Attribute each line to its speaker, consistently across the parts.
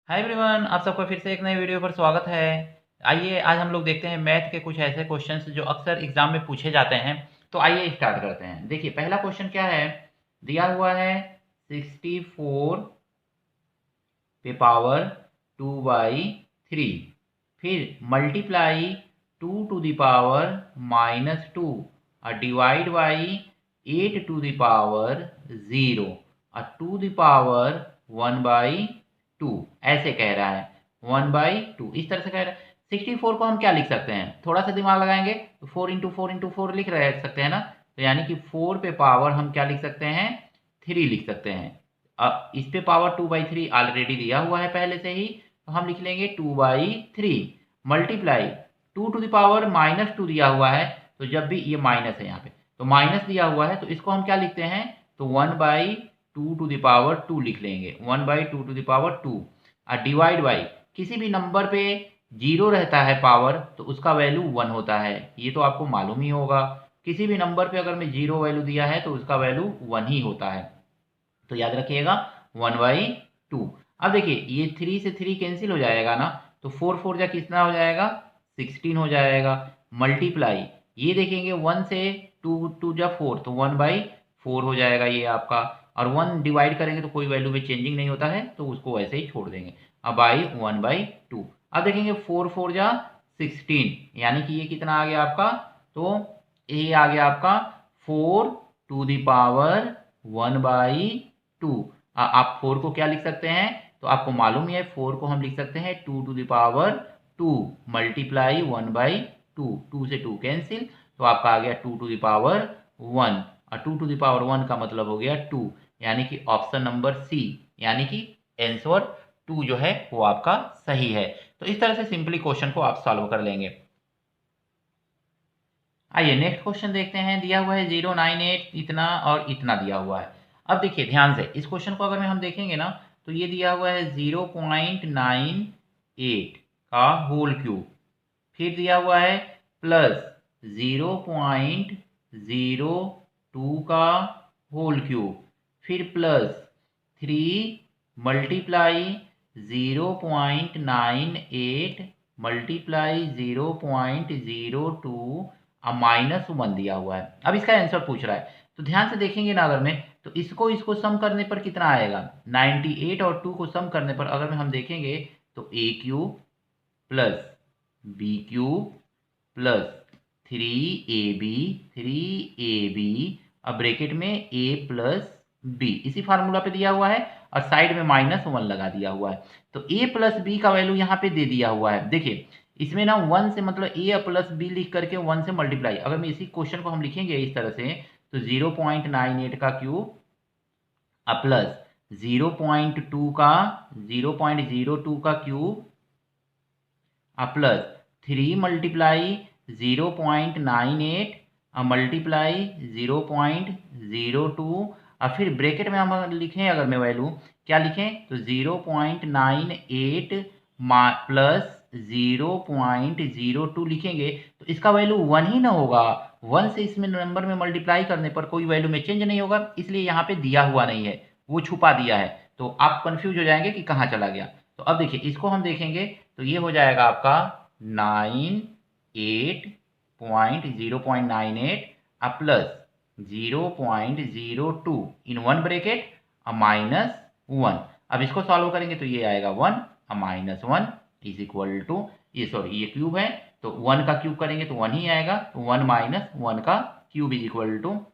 Speaker 1: Hi everyone, आप सबका फिर से एक नए वीडियो पर स्वागत है। आइए आज हम लोग देखते हैं मैथ के कुछ ऐसे क्वेश्चंस जो अक्सर एग्जाम में पूछे जाते हैं। तो आइए स्टार्ट करते हैं। देखिए पहला क्वेश्चन क्या है, दिया हुआ है 64 पे पावर 2/3, फिर मल्टीप्लाई 2 टू द पावर -2 और divide by 8 to the power 0 और टू द पावर 1/2। ऐसे कह रहा है 1/2, इस तरह से कह रहा है। 64 को हम क्या लिख सकते हैं, थोड़ा सा दिमाग लगाएंगे तो 4 × 4 × 4 लिख रह सकते हैं ना। तो यानी कि 4 पे पावर हम क्या लिख सकते हैं, 3 लिख सकते हैं। अब इस पे पावर 2/3 ऑलरेडी दिया हुआ है पहले से ही, तो हम लिख लेंगे 2/3 मल्टीप्लाई 2 टू द पावर -2 दिया हुआ है। तो जब भी ये माइनस है यहाँ पे तो माइनस दिया हुआ है, तो इसको हम क्या लिखते हैं, तो 1/2 टू द पावर 2 लिख लेंगे, 1/2 टू द पावर 2 और डिवाइड बाई किसी भी नंबर पे जीरो रहता है पावर तो उसका वैल्यू 1 होता है, ये तो आपको मालूम ही होगा। किसी भी नंबर पे अगर मैं जीरो वैल्यू दिया है तो उसका वैल्यू 1 ही होता है। तो याद रखिएगा 1/2। अब देखिए ये 3 से 3 कैंसिल हो जाएगा ना, तो 4 4 जा कितना हो जाएगा, 16 हो जाएगा। मल्टीप्लाई ये देखेंगे 1 से 2 2 जा 4, तो 1/4 हो जाएगा ये आपका। और 1 डिवाइड करेंगे तो कोई वैल्यू में चेंजिंग नहीं होता है, तो उसको वैसे ही छोड़ देंगे। अब बाई 1/2। अब देखेंगे 4 4 जा 16, यानी कि ये कितना आ गया आपका, तो ये आ गया आपका 4 टू द पावर 1/2। आप 4 को क्या लिख सकते हैं, तो आपको मालूम ही है 4 को हम लिख सकते हैं 2 टू द पावर 2 मल्टीप्लाई 1/2, 2 से 2 कैंसिल, तो आपका आ गया 2 टू द पावर 1 और 2 टू द पावर 1 का मतलब हो गया 2, यानी कि ऑप्शन नंबर सी, यानी कि आंसर 2 जो है वो आपका सही है। तो इस तरह से सिंपली क्वेश्चन को आप सॉल्व कर लेंगे। आइए नेक्स्ट क्वेश्चन देखते हैं। दिया हुआ है 098 इतना और इतना दिया हुआ है। अब देखिए ध्यान से इस क्वेश्चन को अगर हम देखेंगे ना, तो ये दिया हुआ है 0.98 का होल क्यूब, फिर दिया हुआ है प्लस 0.02 का होल क्यूब, फिर प्लस 3 मल्टीप्लाई 0.98 मल्टीप्लाई 0.02 और -1 दिया हुआ है। अब इसका आंसर पूछ रहा है, तो ध्यान से देखेंगे ना अगर मैं, तो इसको सम करने पर कितना आएगा, 98 और 2 को सम करने पर अगर हम देखेंगे तो a cube plus B cube plus 3ab अब ब्रैकेट में a प्लस बी, इसी फार्मूला पे दिया हुआ है और साइड में -1 लगा दिया हुआ है। तो a प्लस बी का वैल्यू यहाँ पे दे दिया हुआ है। देखिए इसमें ना 1 से मतलब a प्लस बी लिख करके 1 से मल्टीप्लाई, अगर मैं इसी क्वेश्चन को हम लिखेंगे इस तरह से, तो 0.98 का क्यूब प्लस 0.02 का क्यूब प्लस 3 मल्टीप्लाई 0.98 मल्टीप्लाई 0.02 और फिर ब्रैकेट में हम लिखें, अगर मैं वैल्यू क्या लिखें, तो 0.98 प्लस 0.02 लिखेंगे, तो इसका वैल्यू 1 ही ना होगा। 1 से इसमें नंबर में मल्टीप्लाई करने पर कोई वैल्यू में चेंज नहीं होगा, इसलिए यहाँ पे दिया हुआ नहीं है, वो छुपा दिया है। तो आप कंफ्यूज हो जाएंगे कि कहाँ चला गया। तो अब देखिए इसको हम देखेंगे तो ये हो जाएगा आपका 0.98 प्लस 0.02 इन वन ब्रैकेट -1। अब इसको सॉल्व करेंगे तो ये आएगा 1 -1 इज इक्वल टू, ये सॉरी ये क्यूब है तो 1 का क्यूब करेंगे तो 1 ही आएगा, तो 1 - 1 का क्यूब इज इक्वल टू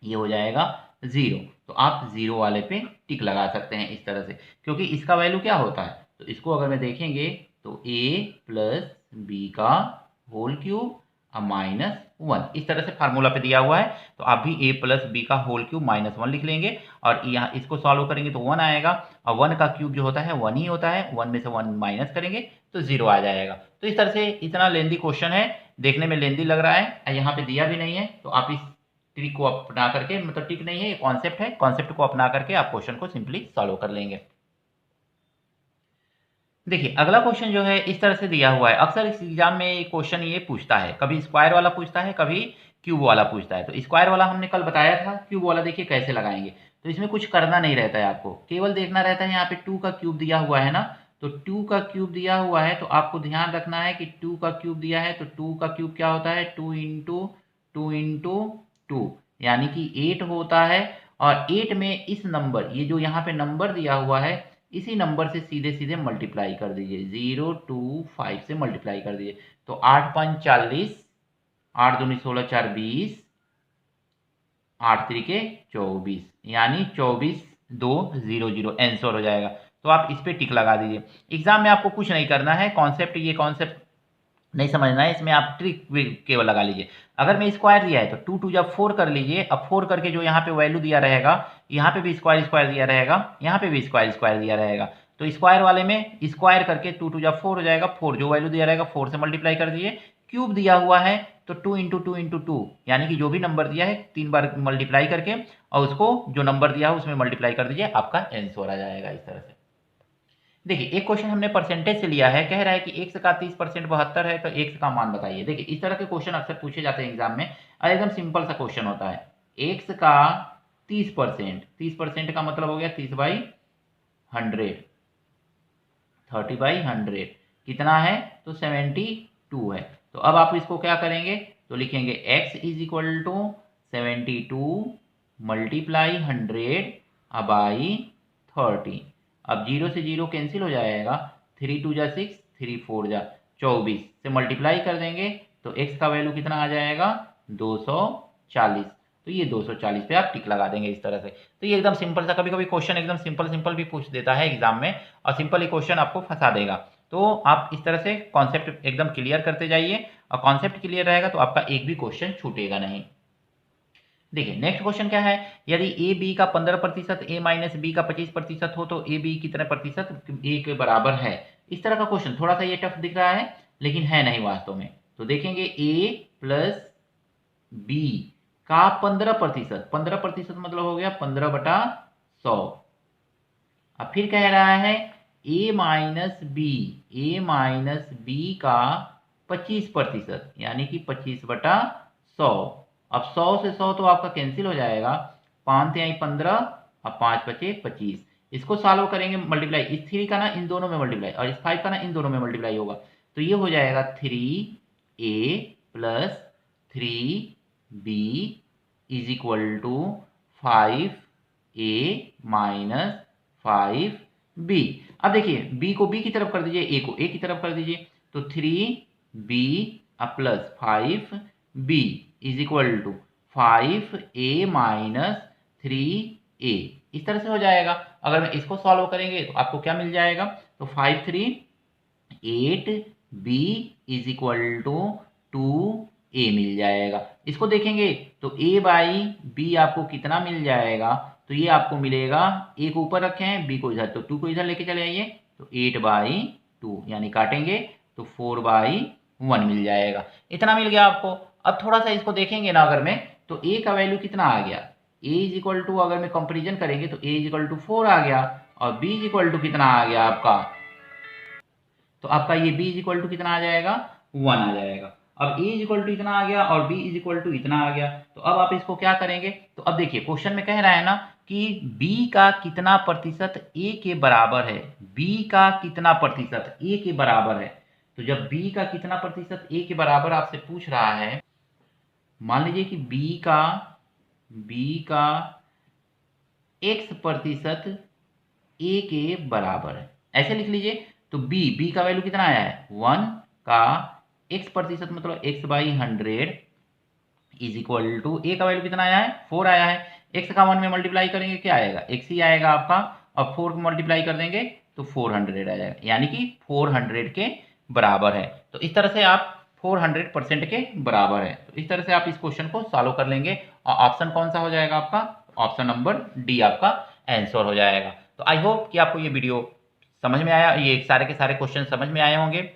Speaker 1: ये हो जाएगा 0। तो आप 0 वाले पे टिक लगा सकते हैं इस तरह से, क्योंकि इसका वैल्यू क्या होता है, तो इसको अगर मैं देखेंगे तो a प्लस बी का होल क्यूब -1 इस तरह से फार्मूला पे दिया हुआ है। तो आप भी a प्लस बी का होल क्यूब -1 लिख लेंगे और यहाँ इसको सॉल्व करेंगे तो 1 आएगा और 1 का क्यूब जो होता है 1 ही होता है, 1 में से 1 माइनस करेंगे तो 0 आ जाएगा। तो इस तरह से इतना लेंदी क्वेश्चन है, देखने में लेंदी लग रहा है, यहाँ पे दिया भी नहीं है, तो आप इस ट्रिक को अपना करके, मतलब ट्रिक नहीं है ये कॉन्सेप्ट है, कॉन्सेप्ट को अपना करके आप क्वेश्चन को सिंपली सॉल्व कर लेंगे। देखिए अगला क्वेश्चन जो है इस तरह से दिया हुआ है। अक्सर इस एग्जाम में ये क्वेश्चन ये पूछता है, कभी स्क्वायर वाला पूछता है, कभी क्यूब वाला पूछता है। तो स्क्वायर वाला हमने कल बताया था, क्यूब वाला देखिए कैसे लगाएंगे। तो इसमें कुछ करना नहीं रहता है, आपको केवल देखना रहता है यहाँ पे 2 का क्यूब दिया हुआ है ना, तो 2 का क्यूब दिया हुआ है, तो आपको ध्यान रखना है कि 2 का क्यूब दिया है, तो 2 का क्यूब क्या होता है, 2 इंटू 2 इंटू 2 यानी कि 8 होता है। और 8 में इस नंबर, ये जो यहाँ पे नंबर दिया हुआ है, इसी नंबर से सीधे सीधे मल्टीप्लाई कर दीजिए, 0 2 5 से मल्टीप्लाई कर दीजिए। तो 8 5 40, 8 दूनी 16 4 20, 8 3 24, यानी 24 2 0 0 आंसर हो जाएगा। तो आप इस पे टिक लगा दीजिए। एग्जाम में आपको कुछ नहीं करना है, कॉन्सेप्ट ये कॉन्सेप्ट नहीं समझना है, इसमें आप ट्रिक केवल लगा लीजिए। अगर मैं स्क्वायर दिया है तो 2 2 जब 4 कर लीजिए। अब 4 करके जो यहाँ पे वैल्यू दिया रहेगा, यहाँ पे भी स्क्वायर स्क्वायर दिया रहेगा, यहाँ पे भी स्क्वायर स्क्वायर दिया रहेगा। तो स्क्वायर वाले में स्क्वायर करके 2 2 जब 4 हो जाएगा, 4 जो वैल्यू दिया रहेगा 4 से मल्टीप्लाई कर दीजिए। क्यूब दिया हुआ है तो 2 इंटू 2 इंटू 2 यानी कि जो भी नंबर दिया है 3 बार मल्टीप्लाई करके, और उसको जो नंबर दिया है उसमें मल्टीप्लाई कर दीजिए, आपका आंसर आ जाएगा इस तरह से। देखिए एक क्वेश्चन हमने परसेंटेज से लिया है, कह रहा है कि x का 30% 72 है, तो x का मान बताइए। देखिए इस तरह के क्वेश्चन अक्सर पूछे जाते हैं एग्जाम में, और एकदम सिंपल सा क्वेश्चन होता है। x का 30%, 30% का मतलब हो गया 30/100, 30/100 कितना है, तो 72 है। तो अब आप इसको क्या करेंगे, तो लिखेंगे x is equal to 72 multiply 100/30। अब 0 से 0 कैंसिल हो जाएगा, 3 2 जा 6, 3 4 जा 24 से मल्टीप्लाई कर देंगे, तो x का वैल्यू कितना आ जाएगा, 240। तो ये 240 पे आप टिक लगा देंगे इस तरह से। तो ये एकदम सिंपल सा, कभी कभी क्वेश्चन एकदम सिंपल सिंपल भी पूछ देता है एग्जाम में, और सिंपल ही क्वेश्चन आपको फंसा देगा। तो आप इस तरह से कॉन्सेप्ट एकदम क्लियर करते जाइए, और कॉन्सेप्ट क्लियर रहेगा तो आपका एक भी क्वेश्चन छूटेगा नहीं। देखिए नेक्स्ट क्वेश्चन क्या है, यदि ए बी का 15% ए माइनस बी का 25% हो, तो ए बी कितने प्रतिशत ए के बराबर है। इस तरह का क्वेश्चन थोड़ा सा ये टफ दिख रहा है, लेकिन है नहीं वास्तव में। तो देखेंगे ए प्लस बी का 15%, 15% मतलब हो गया 15/100। अब फिर कह रहा है ए माइनस बी का 25%, यानी कि 25/100। अब 100 से 100 तो आपका कैंसिल हो जाएगा, 5 आई 15, अब 5 बचे 25। इसको सॉल्व करेंगे मल्टीप्लाई, इस 3 का ना इन दोनों में मल्टीप्लाई, और इस 5 का ना इन दोनों में मल्टीप्लाई होगा। तो ये हो जाएगा 3a plus 3b is equal to 5a minus 5b। अब देखिए b को b की तरफ कर दीजिए, a को a की तरफ कर दीजिए, तो 3b plus 5b is equal to 5a minus 3a। इस तरह से हो जाएगा। अगर मैं इसको सॉल्व करेंगे तो आपको क्या मिल जाएगा, तो 5 3 8b is equal to 2a मिल जाएगा। इसको देखेंगे तो a/b आपको कितना मिल जाएगा, तो ये आपको मिलेगा, a को ऊपर रखे हैं, b को इधर, तो 2 को इधर लेके चले आइए, तो 8/2 यानी काटेंगे तो 4/1 मिल जाएगा। इतना मिल गया आपको। अब थोड़ा सा इसको देखेंगे ना, अगर मैं, तो a का वैल्यू कितना आ गया, a इज इक्वल टू, अगर मैं कंपेरिजन करेंगे तो a इज इक्वल टू 4 आ गया, और b इज इक्वल टू कितना आ गया आपका, तो आपका ये b इज इक्वल टू कितना आ जाएगा, 1 आ जाएगा। अब a इज इक्वल टू इतना आ गया और b इज इक्वल टू इतना आ गया। तो अब आप इसको क्या करेंगे, तो अब देखिए क्वेश्चन में कह रहा है ना कि b का कितना प्रतिशत a के बराबर है, b का कितना प्रतिशत a के बराबर है। तो जब b का कितना प्रतिशत a के बराबर आपसे पूछ रहा है, मान लीजिए कि b का x% a के बराबर है, ऐसे लिख लीजिए। तो b का वैल्यू कितना आया है, 1 का x% मतलब x/100 is equal to a का वैल्यू कितना आया है, 4 आया है। x का 1 में मल्टीप्लाई करेंगे क्या आएगा, x ही आएगा आपका, और 4 को मल्टीप्लाई कर देंगे तो 400 आ जाएगा, यानी कि 400 के बराबर है। तो इस तरह से आप 400% के बराबर है। तो इस तरह से आप इस क्वेश्चन को सॉल्व कर लेंगे, और ऑप्शन कौन सा हो जाएगा आपका, ऑप्शन नंबर डी आपका आंसर हो जाएगा। तो आई होप कि आपको ये वीडियो समझ में आया, ये सारे के सारे क्वेश्चन समझ में आए होंगे।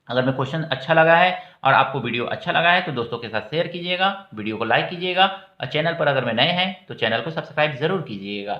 Speaker 1: अगर मैं क्वेश्चन अच्छा लगा है और आपको वीडियो अच्छा लगा है तो दोस्तों के साथ शेयर कीजिएगा, वीडियो को लाइक कीजिएगा, और चैनल पर अगर मैं नए हैं तो चैनल को सब्सक्राइब जरूर कीजिएगा।